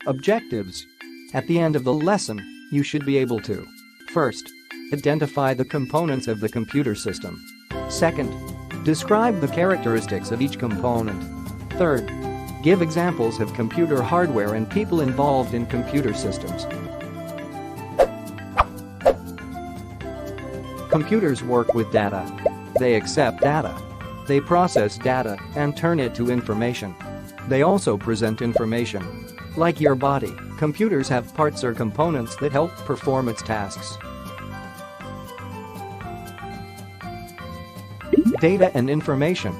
Objectives. At the end of the lesson, you should be able to: first, identify the components of the computer system. Second, describe the characteristics of each component. Third, give examples of computer hardware and people involved in computer systems. Computers work with data. They accept data. They process data and turn it to information. They also present information. Like your body, computers have parts or components that help perform its tasks. Data and information.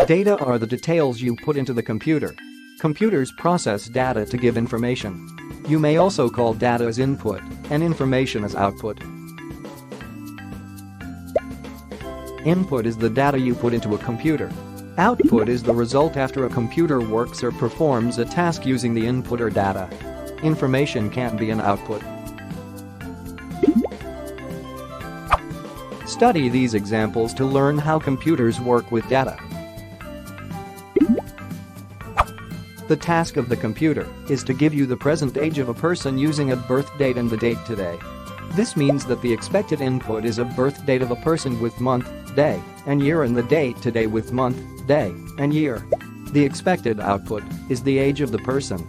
Data are the details you put into the computer. Computers process data to give information. You may also call data as input and information as output. Input is the data you put into a computer. Output is the result after a computer works or performs a task using the input or data. Information can be an output. Study these examples to learn how computers work with data. The task of the computer is to give you the present age of a person using a birth date and the date today. This means that the expected input is a birth date of a person with month, day, and year and the date today with month, day, and year. The expected output is the age of the person.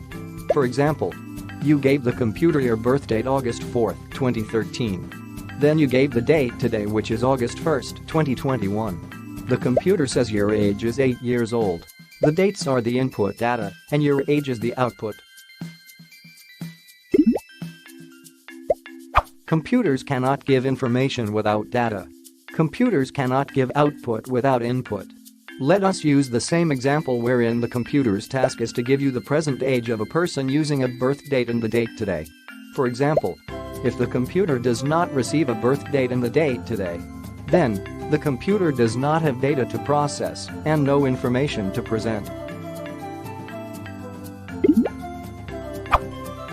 For example, you gave the computer your birth date August 4, 2013. Then you gave the date today, which is August 1, 2021. The computer says your age is 8 years old. The dates are the input data, and your age is the output. Computers cannot give information without data. Computers cannot give output without input. Let us use the same example wherein the computer's task is to give you the present age of a person using a birth date and the date today. For example, if the computer does not receive a birth date and the date today, then the computer does not have data to process and no information to present.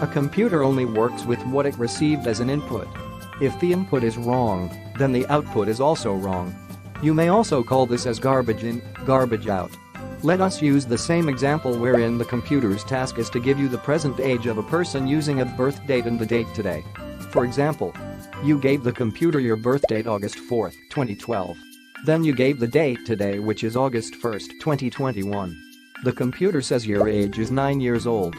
A computer only works with what it received as an input. If the input is wrong, then the output is also wrong. You may also call this as garbage in, garbage out. Let us use the same example wherein the computer's task is to give you the present age of a person using a birth date and the date today. For example, you gave the computer your birth date August 4, 2012. Then you gave the date today, which is August 1, 2021. The computer says your age is 9 years old.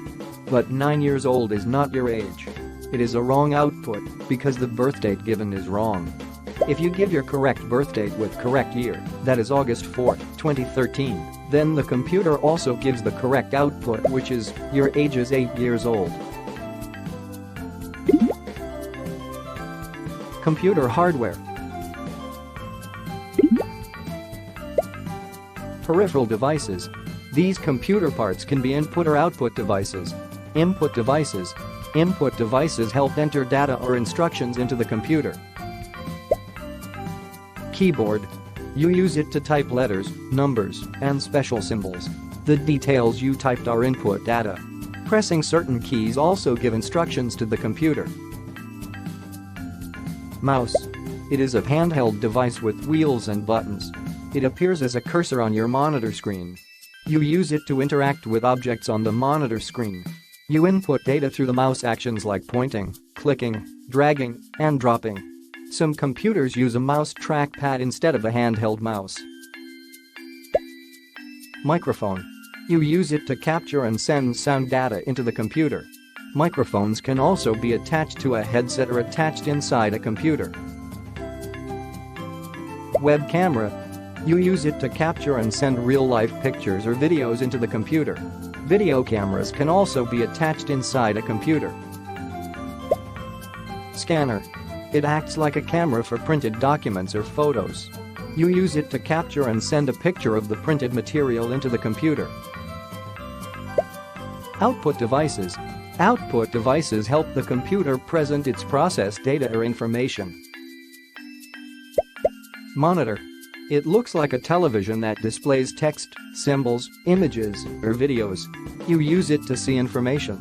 But 9 years old is not your age. It is a wrong output because the birth date given is wrong. If you give your correct birth date with correct year, that is August 4, 2013, then the computer also gives the correct output, which is your age is 8 years old. Computer hardware. Peripheral devices. These computer parts can be input or output devices. Input devices. Input devices help enter data or instructions into the computer. Keyboard. You use it to type letters, numbers, and special symbols. The details you typed are input data. Pressing certain keys also give instructions to the computer. Mouse. It is a handheld device with wheels and buttons. It appears as a cursor on your monitor screen. You use it to interact with objects on the monitor screen. You input data through the mouse actions like pointing, clicking, dragging, and dropping. Some computers use a mouse trackpad instead of a handheld mouse. Microphone. You use it to capture and send sound data into the computer. Microphones can also be attached to a headset or attached inside a computer. Web camera. You use it to capture and send real-life pictures or videos into the computer. Video cameras can also be attached inside a computer. Scanner. It acts like a camera for printed documents or photos. You use it to capture and send a picture of the printed material into the computer. Output devices. Output devices help the computer present its processed data or information. Monitor. It looks like a television that displays text, symbols, images, or videos. You use it to see information.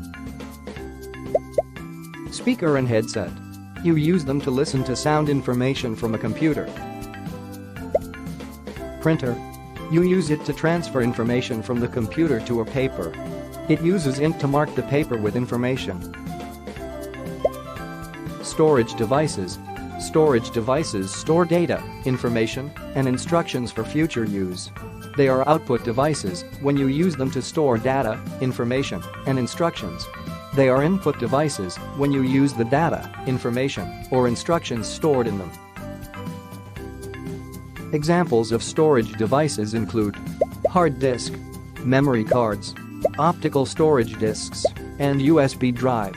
Speaker and headset. You use them to listen to sound information from a computer. Printer. You use it to transfer information from the computer to a paper. It uses ink to mark the paper with information. Storage devices. Storage devices store data, information, and instructions for future use. They are output devices when you use them to store data, information, and instructions. They are input devices when you use the data, information, or instructions stored in them. Examples of storage devices include hard disk, memory cards, optical storage disks, and USB drive.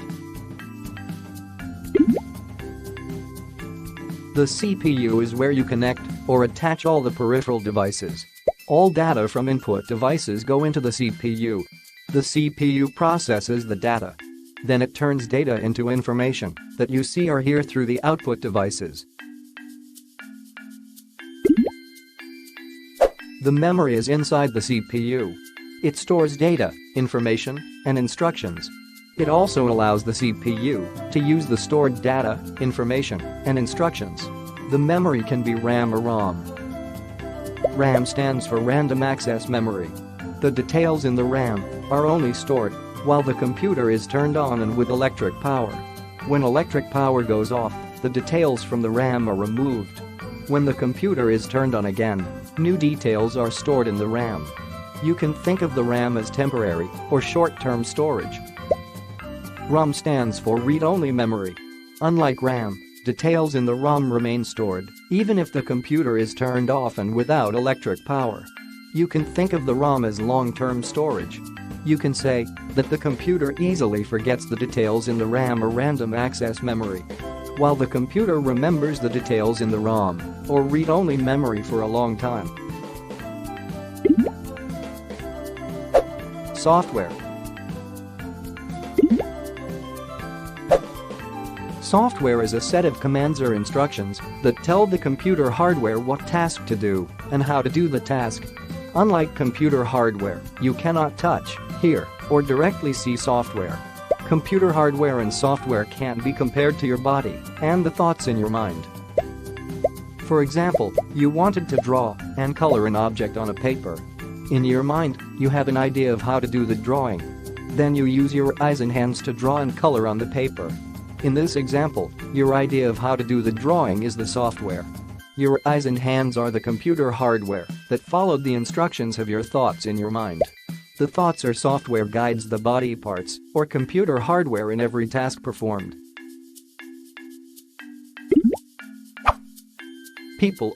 The CPU is where you connect or attach all the peripheral devices. All data from input devices go into the CPU. The CPU processes the data. Then it turns data into information that you see or hear through the output devices. The memory is inside the CPU. It stores data, information, and instructions. It also allows the CPU to use the stored data, information, and instructions. The memory can be RAM or ROM. RAM stands for Random Access Memory. The details in the RAM are only stored while the computer is turned on and with electric power. When electric power goes off, the details from the RAM are removed. When the computer is turned on again, new details are stored in the RAM. You can think of the RAM as temporary or short-term storage. ROM stands for read-only memory. Unlike RAM, details in the ROM remain stored, even if the computer is turned off and without electric power. You can think of the ROM as long-term storage. You can say that the computer easily forgets the details in the RAM or random access memory, while the computer remembers the details in the ROM or read-only memory for a long time. Software. Software is a set of commands or instructions that tell the computer hardware what task to do and how to do the task. Unlike computer hardware, you cannot touch, hear, or directly see software. Computer hardware and software can't be compared to your body and the thoughts in your mind. For example, you wanted to draw and color an object on a paper. In your mind, you have an idea of how to do the drawing. Then you use your eyes and hands to draw and color on the paper. In this example, your idea of how to do the drawing is the software. Your eyes and hands are the computer hardware that followed the instructions of your thoughts in your mind. The thoughts or software guides the body parts or computer hardware in every task performed. People.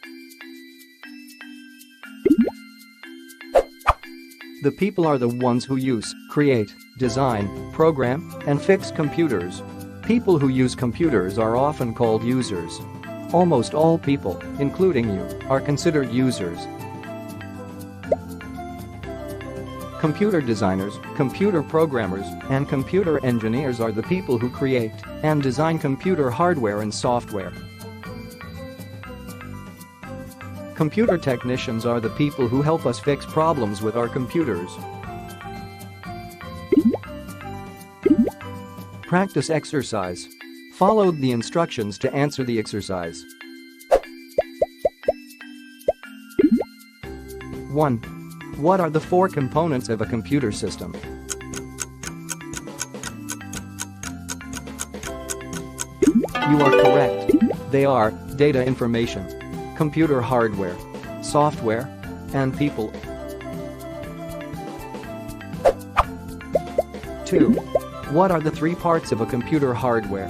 The people are the ones who use, create, design, program, and fix computers. People who use computers are often called users. Almost all people, including you, are considered users. Computer designers, computer programmers, and computer engineers are the people who create and design computer hardware and software. Computer technicians are the people who help us fix problems with our computers. Practice exercise. Follow the instructions to answer the exercise. 1. What are the four components of a computer system? You are correct. They are data information, computer hardware, software, and people. 2. What are the three parts of a computer hardware?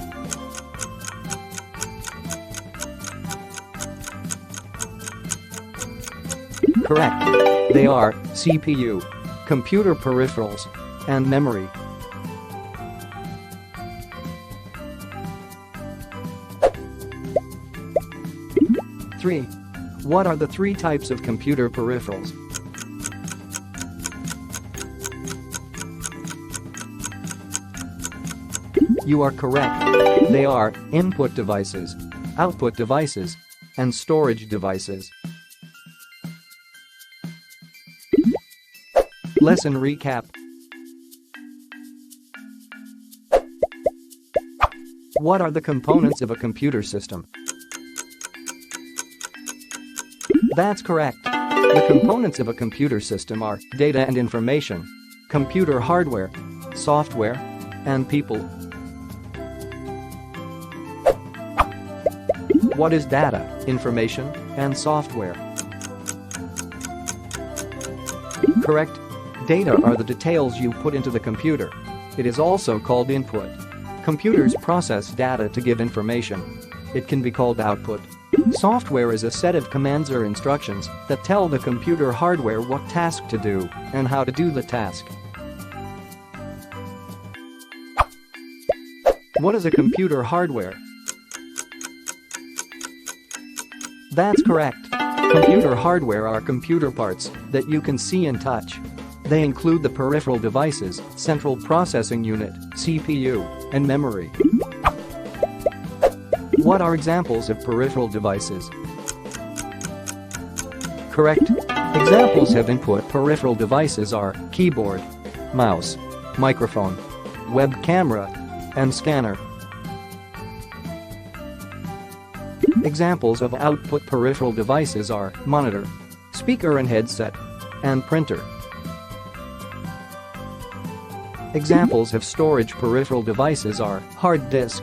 Correct. They are CPU, computer peripherals, and memory. 3. What are the three types of computer peripherals? You are correct. They are input devices, output devices, and storage devices. Lesson recap. What are the components of a computer system? That's correct. The components of a computer system are data and information, computer hardware, software, and people. What is data, information, and software? Correct. Data are the details you put into the computer. It is also called input. Computers process data to give information. It can be called output. Software is a set of commands or instructions that tell the computer hardware what task to do and how to do the task. What is a computer hardware? That's correct. Computer hardware are computer parts that you can see and touch. They include the peripheral devices, central processing unit, CPU, and memory. What are examples of peripheral devices? Correct. Examples of input peripheral devices are keyboard, mouse, microphone, web camera, and scanner. Examples of output peripheral devices are monitor, speaker and headset, and printer. Examples of storage peripheral devices are hard disk,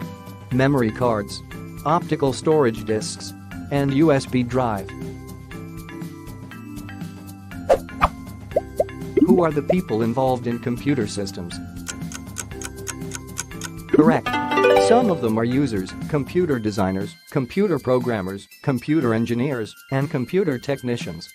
memory cards, optical storage disks, and USB drive. Who are the people involved in computer systems? Correct. Some of them are users, computer designers, computer programmers, computer engineers, and computer technicians.